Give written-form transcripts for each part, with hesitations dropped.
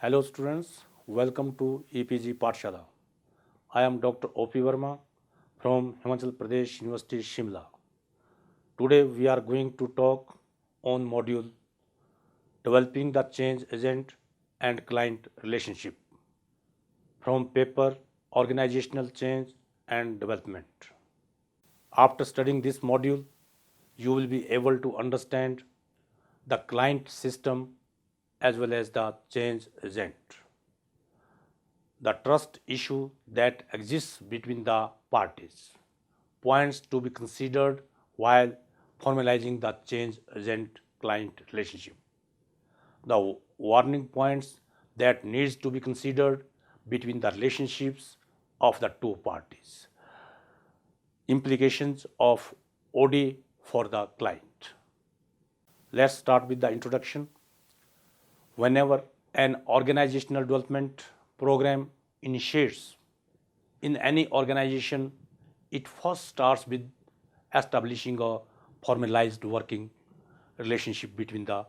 Hello students, welcome to EPG Pathshala. I am Dr. O.P. Verma from Himachal Pradesh University, Shimla. Today we are going to talk on module Developing the Change Agent and Client Relationship from paper Organizational Change and Development. After studying this module, you will be able to understand the client system as well as the change agent. The trust issue that exists between the parties, points to be considered while formalizing the change agent client relationship, the warning points that needs to be considered between the relationships of the two parties, implications of OD for the client. Let's start with the introduction. Whenever an organizational development program initiates in any organization, it first starts with establishing a formalized working relationship between the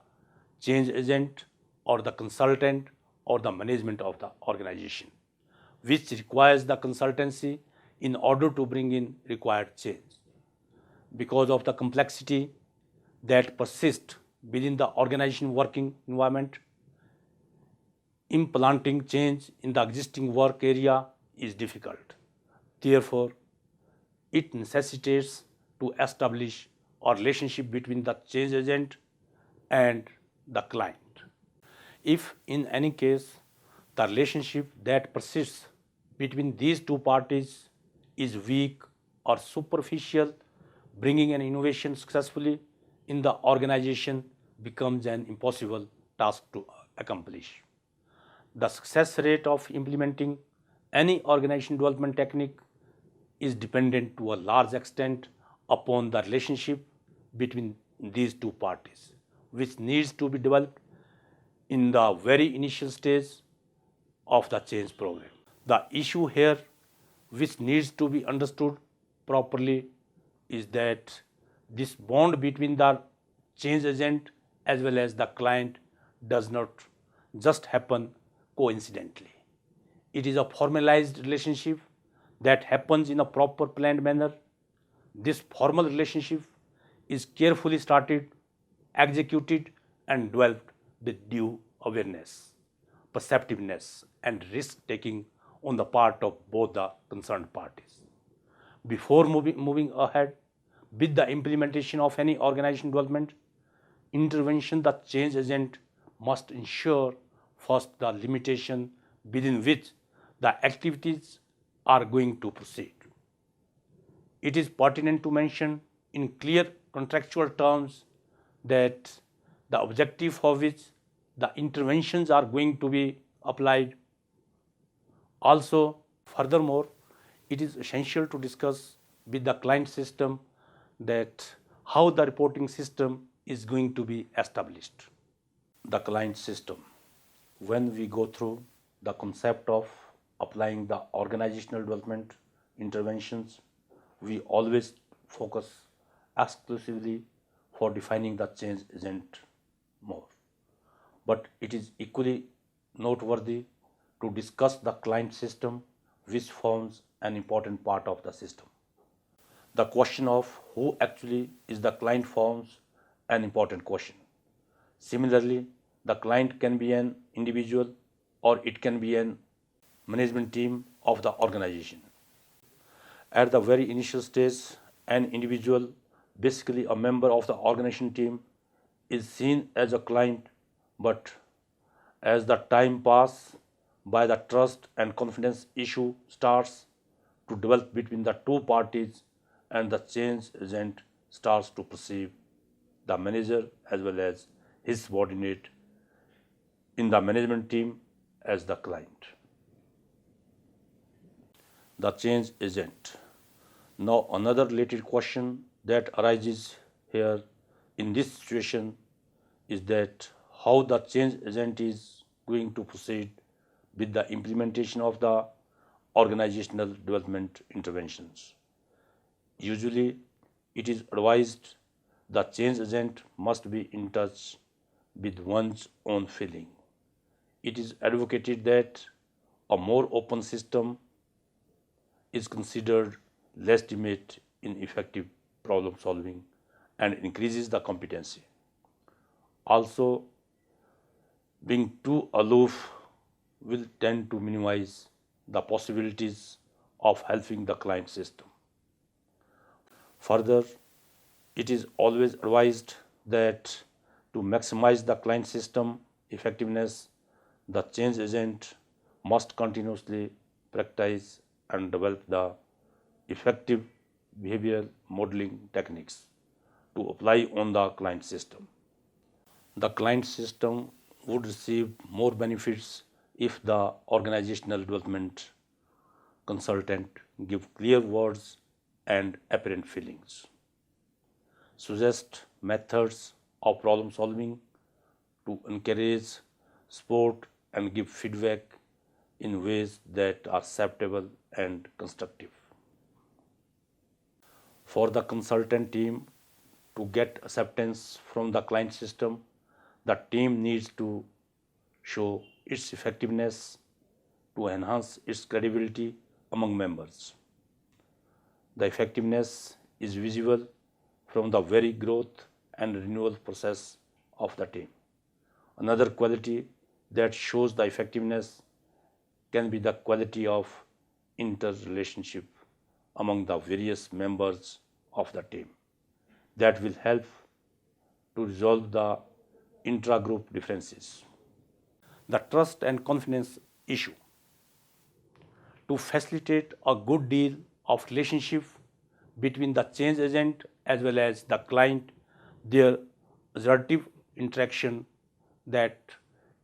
change agent or the consultant or the management of the organization, which requires the consultancy in order to bring in required change. Because of the complexity that persists within the organization working environment, implanting change in the existing work area is difficult. Therefore, it necessitates to establish a relationship between the change agent and the client. If in any case the relationship that persists between these two parties is weak or superficial, bringing an innovation successfully in the organization becomes an impossible task to accomplish. The success rate of implementing any organization development technique is dependent to a large extent upon the relationship between these two parties, which needs to be developed in the very initial stage of the change program. The issue here, which needs to be understood properly, is that this bond between the change agent as well as the client does not just happen coincidentally. It is a formalized relationship that happens in a proper planned manner. This formal relationship is carefully started, executed, and developed with due awareness, perceptiveness, and risk taking on the part of both the concerned parties. Before moving ahead with the implementation of any organization development intervention, the change agent must ensure first the limitation within which the activities are going to proceed. It is pertinent to mention in clear contractual terms that the objective for which the interventions are going to be applied. Also, furthermore, it is essential to discuss with the client system that how the reporting system is going to be established. The client system. When we go through the concept of applying the organizational development interventions, we always focus exclusively for defining the change agent more. But it is equally noteworthy to discuss the client system, which forms an important part of the system. The question of who actually is the client forms an important question. Similarly, the client can be an individual or it can be an management team of the organization. At the very initial stage, an individual, basically a member of the organization team, is seen as a client, but as the time passes by, the trust and confidence issue starts to develop between the two parties, and the change agent starts to perceive the manager as well as his subordinate in the management team as the client. The change agent. Now, another related question that arises here in this situation is that how the change agent is going to proceed with the implementation of the organizational development interventions. Usually, it is advised the change agent must be in touch with one's own feeling. it is advocated that a more open system is considered legitimate in effective problem solving and increases the competency. Also, being too aloof will tend to minimize the possibilities of helping the client system. Further, it is always advised that to maximize the client system effectiveness, the change agent must continuously practice and develop the effective behavioral modeling techniques to apply on the client system. The client system would receive more benefits if the organizational development consultant give clear words and apparent feelings, suggest methods of problem solving to encourage, support, and give feedback in ways that are acceptable and constructive. For the consultant team to get acceptance from the client system, the team needs to show its effectiveness to enhance its credibility among members. The effectiveness is visible from the very growth and renewal process of the team. Another quality that shows the effectiveness can be the quality of interrelationship among the various members of the team that will help to resolve the intra-group differences. The trust and confidence issue. To facilitate a good deal of relationship between the change agent as well as the client, their assertive interaction that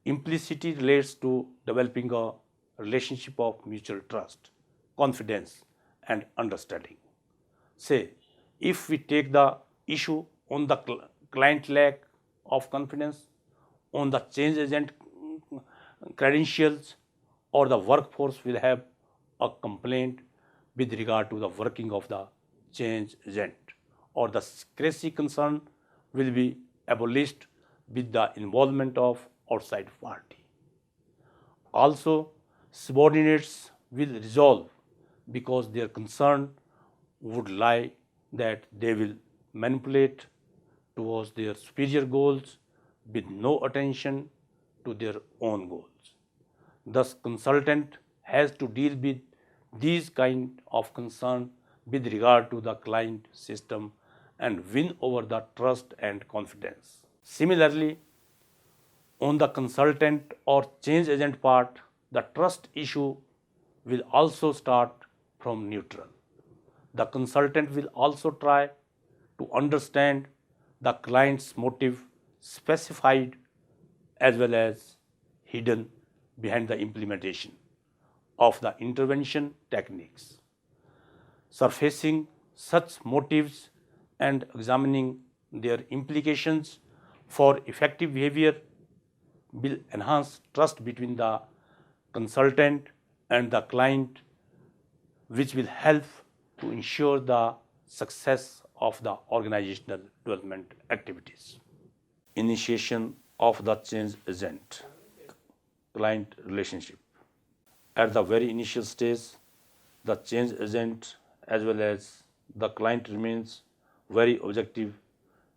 implicitly relates to developing a relationship of mutual trust, confidence, and understanding. Say, if we take the issue on the client lack of confidence, on the change agent credentials, or the workforce will have a complaint with regard to the working of the change agent, or the secrecy concern will be abolished with the involvement of outside party. Also, subordinates will resolve because their concern would lie that they will manipulate towards their superior goals with no attention to their own goals. Thus, consultant has to deal with these kind of concern with regard to the client system and win over the trust and confidence. Similarly, on the consultant or change agent part, the trust issue will also start from neutral. The consultant will also try to understand the client's motive specified as well as hidden behind the implementation of the intervention techniques. Surfacing such motives and examining their implications for effective behavior will enhance trust between the consultant and the client, which will help to ensure the success of the organizational development activities. Initiation of the change agent client relationship. At the very initial stage, the change agent as well as the client remains very objective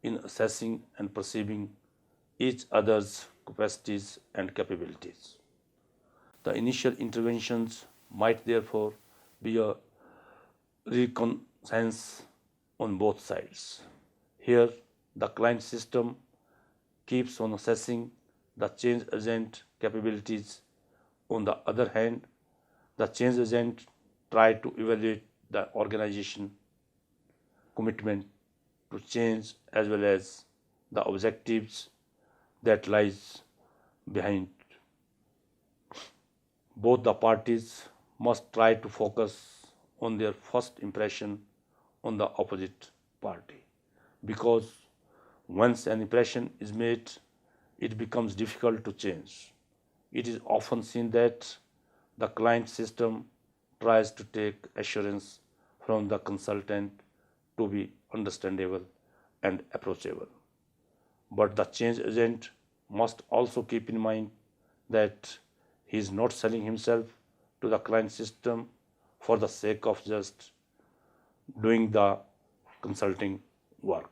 in assessing and perceiving each other's capacities and capabilities. The initial interventions might therefore be a reconnaissance on both sides. Here, the client system keeps on assessing the change agent capabilities. On the other hand, the change agent tries to evaluate the organization commitment to change as well as the objectives that lies behind. Both the parties must try to focus on their first impression on the opposite party, because once an impression is made, it becomes difficult to change. It is often seen that the client system tries to take assurance from the consultant to be understandable and approachable. But the change agent must also keep in mind that he is not selling himself to the client system for the sake of just doing the consulting work.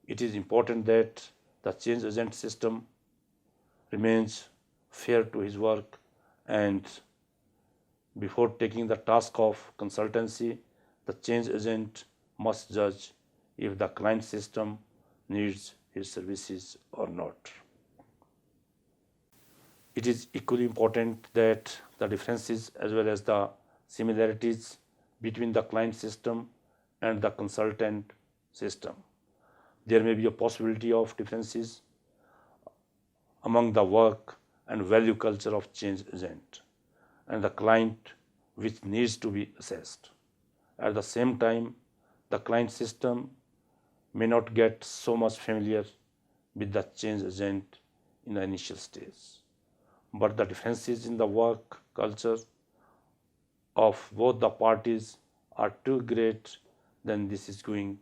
It is important that the change agent system remains fair to his work, and before taking the task of consultancy, the change agent must judge if the client system needs his services or not. It is equally important that the differences as well as the similarities between the client system and the consultant system. There may be a possibility of differences among the work and value culture of change agent and the client, which needs to be assessed. At the same time, the client system may not get so much familiar with the change agent in the initial stage. But the differences in the work culture of both the parties are too great, then this is going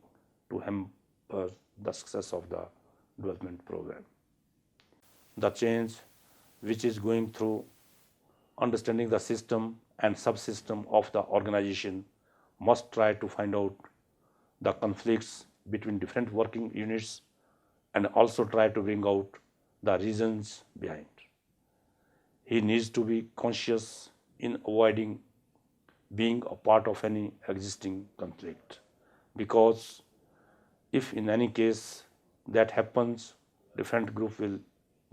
to hamper the success of the development program. The change which is going through understanding the system and subsystem of the organization must try to find out the conflicts between different working units and also try to bring out the reasons behind. He needs to be conscious in avoiding being a part of any existing conflict, because if in any case that happens, different group will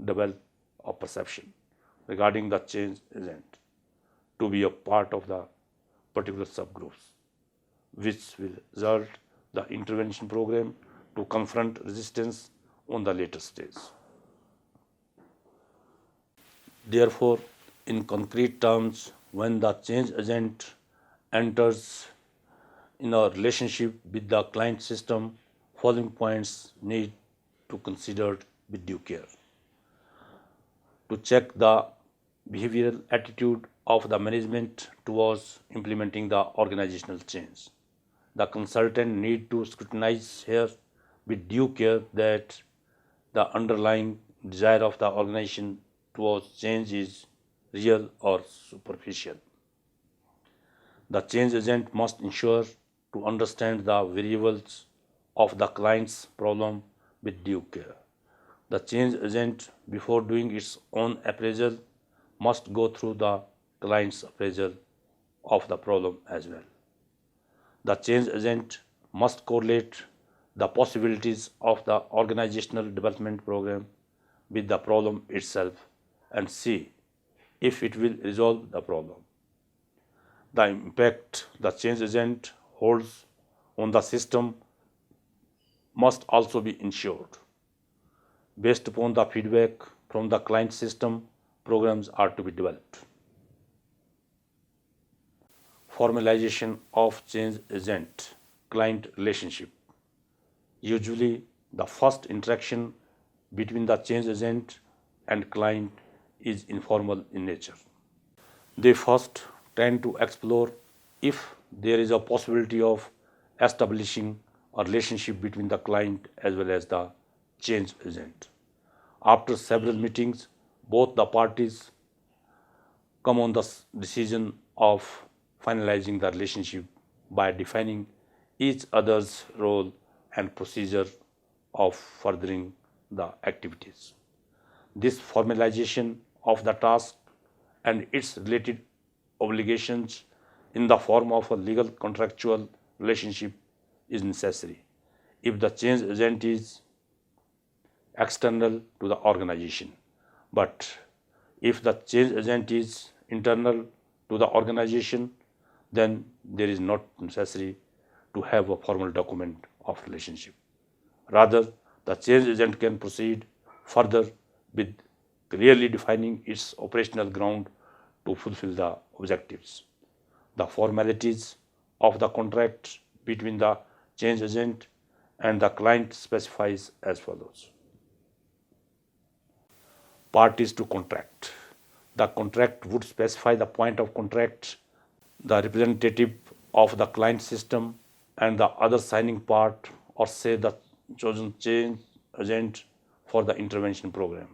develop a perception regarding the change agent to be a part of the particular subgroups, which will result the intervention program to confront resistance on the later stage. Therefore, in concrete terms, when the change agent enters in a relationship with the client system, following points need to considered with due care. To check the behavioral attitude of the management towards implementing the organizational change. The consultant need to scrutinize here with due care that the underlying desire of the organization towards change is real or superficial. The change agent must ensure to understand the variables of the client's problem with due care. The change agent, before doing its own appraisal, must go through the client's appraisal of the problem as well. The change agent must correlate the possibilities of the organizational development program with the problem itself and see if it will resolve the problem. The impact the change agent holds on the system must also be ensured. Based upon the feedback from the client system, programs are to be developed. Formalization of change agent client relationship. Usually, the first interaction between the change agent and client is informal in nature. They first tend to explore if there is a possibility of establishing a relationship between the client as well as the change agent. After several meetings, both the parties come on the decision of finalizing the relationship by defining each other's role and procedure of furthering the activities. This formalization of the task and its related obligations in the form of a legal contractual relationship is necessary if the change agent is external to the organization. But if the change agent is internal to the organization, then there is not necessary to have a formal document of relationship. Rather, the change agent can proceed further with clearly defining its operational ground to fulfill the objectives. The formalities of the contract between the change agent and the client specifies as follows. Parties to contract. The contract would specify the point of contract, the representative of the client system, and the other signing part, or say the chosen change agent for the intervention program,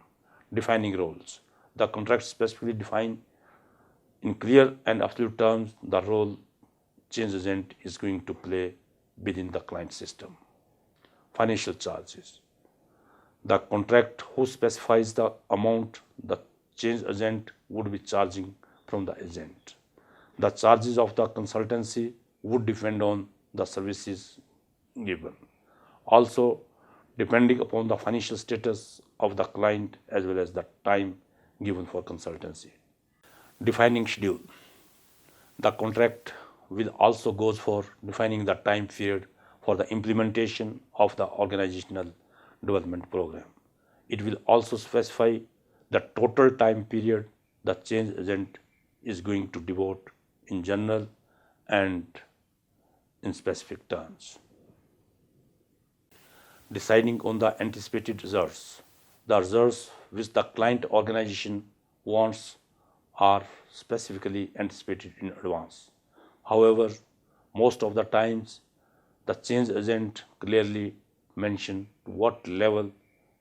defining roles. The contract specifically define in clear and absolute terms the role change agent is going to play within the client system. Financial charges. The contract who specifies the amount the change agent would be charging from the agent. The charges of the consultancy would depend on the services given. Also, depending upon the financial status of the client as well as the time given for consultancy. Defining schedule. The contract will also goes for defining the time period for the implementation of the organizational development program. It will also specify the total time period the change agent is going to devote in general and in specific terms. Deciding on the anticipated results. The results which the client organization wants are specifically anticipated in advance. However, most of the times the change agent clearly mention to what level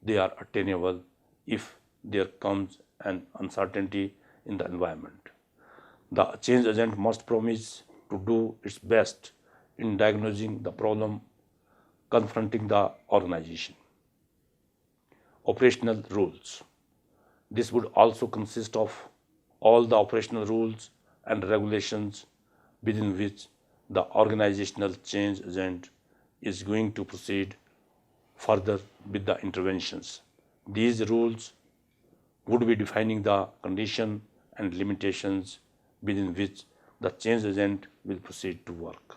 they are attainable if there comes an uncertainty in the environment. The change agent must promise to do its best in diagnosing the problem confronting the organization. Operational rules. This would also consist of all the operational rules and regulations within which the organizational change agent is going to proceed further with the interventions. These rules would be defining the condition and limitations within which the change agent will proceed to work.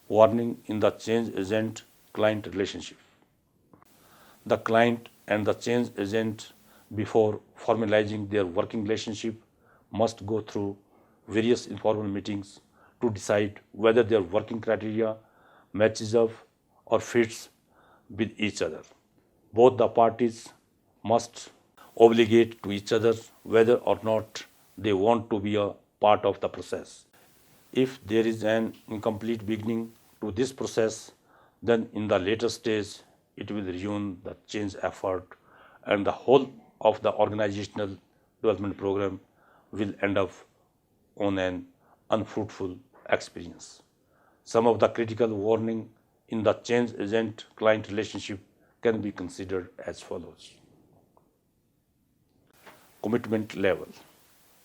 Warning in the change agent client relationship. The client and the change agent, before formalizing their working relationship, must go through various informal meetings to decide whether their working criteria matches up or fits with each other. Both the parties must obligate to each other whether or not they want to be a part of the process. If there is an incomplete beginning to this process, then in the later stage it will ruin the change effort and the whole of the organizational development program will end up on an unfruitful experience. Some of the critical warning in the change agent client relationship can be considered as follows. Commitment level.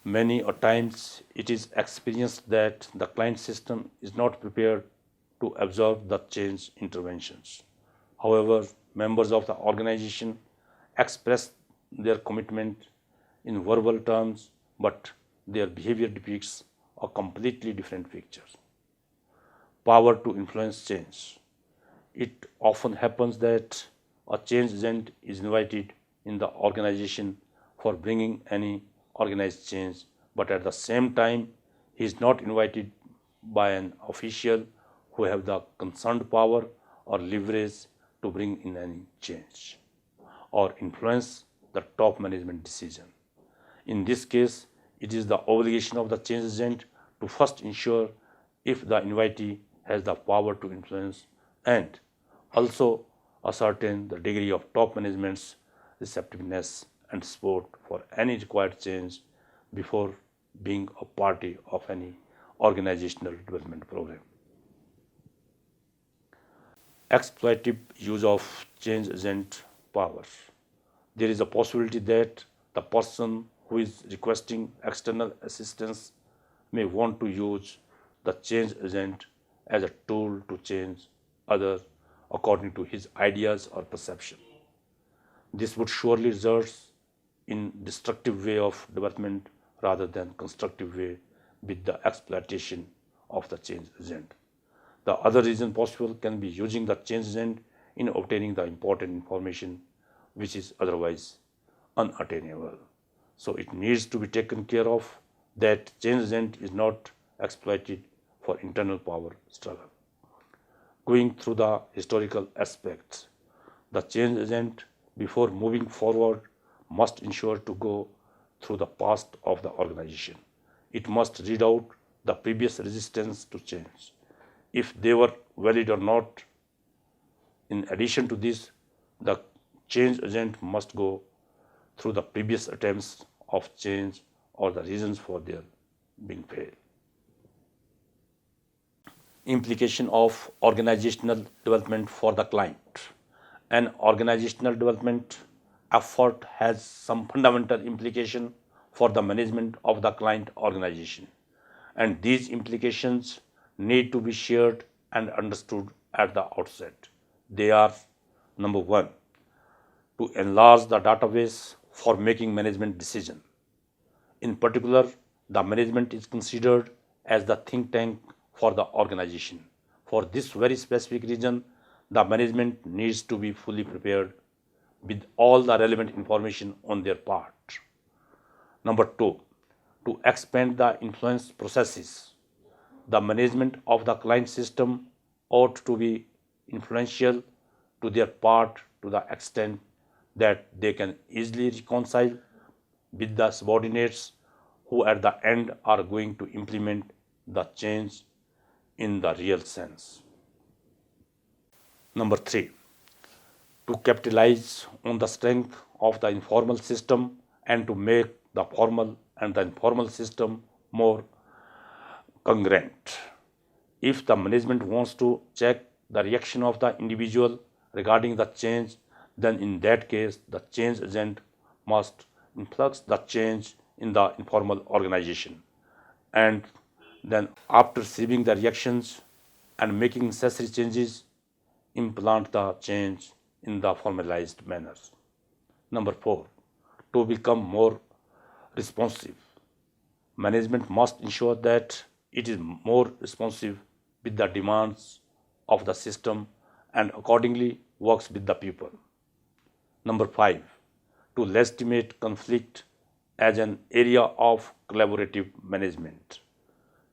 Many a times it is experienced that the client system is not prepared to absorb the change interventions. However, members of the organization express their commitment in verbal terms, but their behavior depicts a completely different picture. Power to influence change. It often happens that a change agent is invited in the organization for bringing any organized change, but at the same time, he is not invited by an official who have the concerned power or leverage to bring in any change or influence the top management decision. In this case, it is the obligation of the change agent to first ensure if the invitee has the power to influence and also ascertain the degree of top management's receptiveness and support for any required change before being a party of any organizational development program. Exploitative use of change agent power. There is a possibility that the person who is requesting external assistance may want to use the change agent as a tool to change others according to his ideas or perception. This would surely result in destructive way of development rather than constructive way with the exploitation of the change agent. The other reason possible can be using the change agent in obtaining the important information which is otherwise unattainable. So it needs to be taken care of that change agent is not exploited for internal power struggle. Going through the historical aspects, the change agent before moving forward must ensure to go through the past of the organization. It must read out the previous resistance to change, if they were valid or not. In addition to this, the change agent must go through the previous attempts of change or the reasons for their being failed. Implication of organizational development for the client. An organizational development effort has some fundamental implication for the management of the client organization, and these implications need to be shared and understood at the outset. They are: number one, to enlarge the database for making management decisions. In particular, the management is considered as the think tank for the organization. For this very specific reason, the management needs to be fully prepared with all the relevant information on their part. Number two, to expand the influence processes. The management of the client system ought to be influential to their part to the extent that they can easily reconcile with the subordinates who at the end are going to implement the change in the real sense. Number three, to capitalize on the strength of the informal system and to make the formal and the informal system more congruent. If the management wants to check the reaction of the individual regarding the change, then in that case the change agent must influx the change in the informal organization, and then after receiving the reactions and making necessary changes, implant the change in the formalized manner. Number four, to become more responsive. Management must ensure that it is more responsive with the demands of the system and accordingly works with the people. Number five, to legitimate conflict as an area of collaborative management.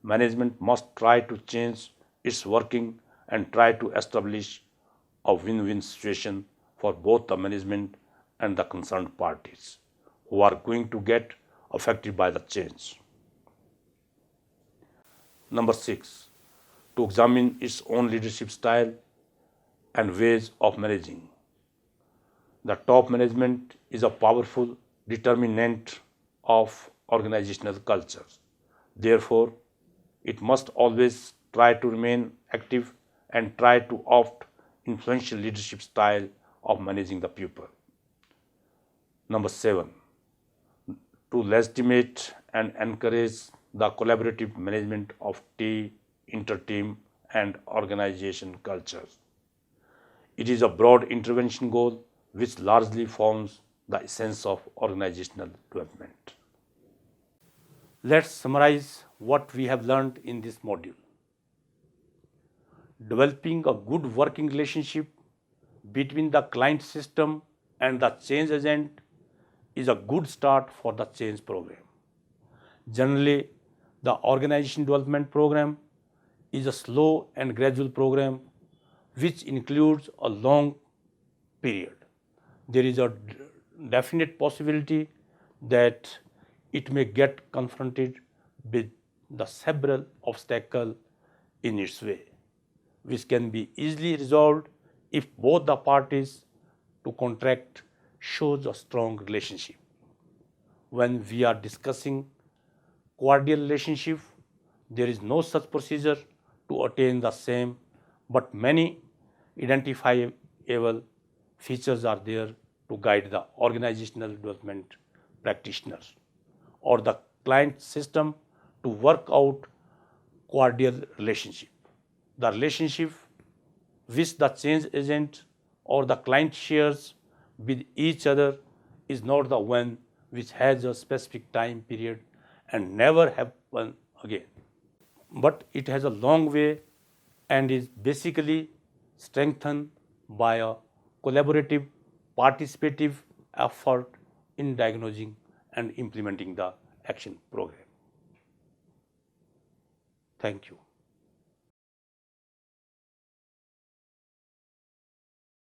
Management must try to change its working and try to establish a win-win situation for both the management and the concerned parties who are going to get affected by the change. Number six, to examine its own leadership style and ways of managing. The top management is a powerful determinant of organizational culture. Therefore, it must always try to remain active and try to opt influential leadership style of managing the people. Number seven, to legitimate and encourage the collaborative management of team, inter-team, and organization cultures. It is a broad intervention goal which largely forms the essence of organizational development. Let's summarize what we have learned in this module. Developing a good working relationship between the client system and the change agent is a good start for the change program. Generally, the organization development program is a slow and gradual program which includes a long period. There is a definite possibility that it may get confronted with the several obstacles in its way, which can be easily resolved if both the parties to contract shows a strong relationship. When we are discussing cordial relationship, there is no such procedure to attain the same, but many identifiable features are there to guide the organizational development practitioners or the client system to work out cordial relationship. The relationship which the change agent or the client shares with each other is not the one which has a specific time period and never happen again, but it has a long way and is basically strengthened by a collaborative, participative effort in diagnosing and implementing the action program. Thank you.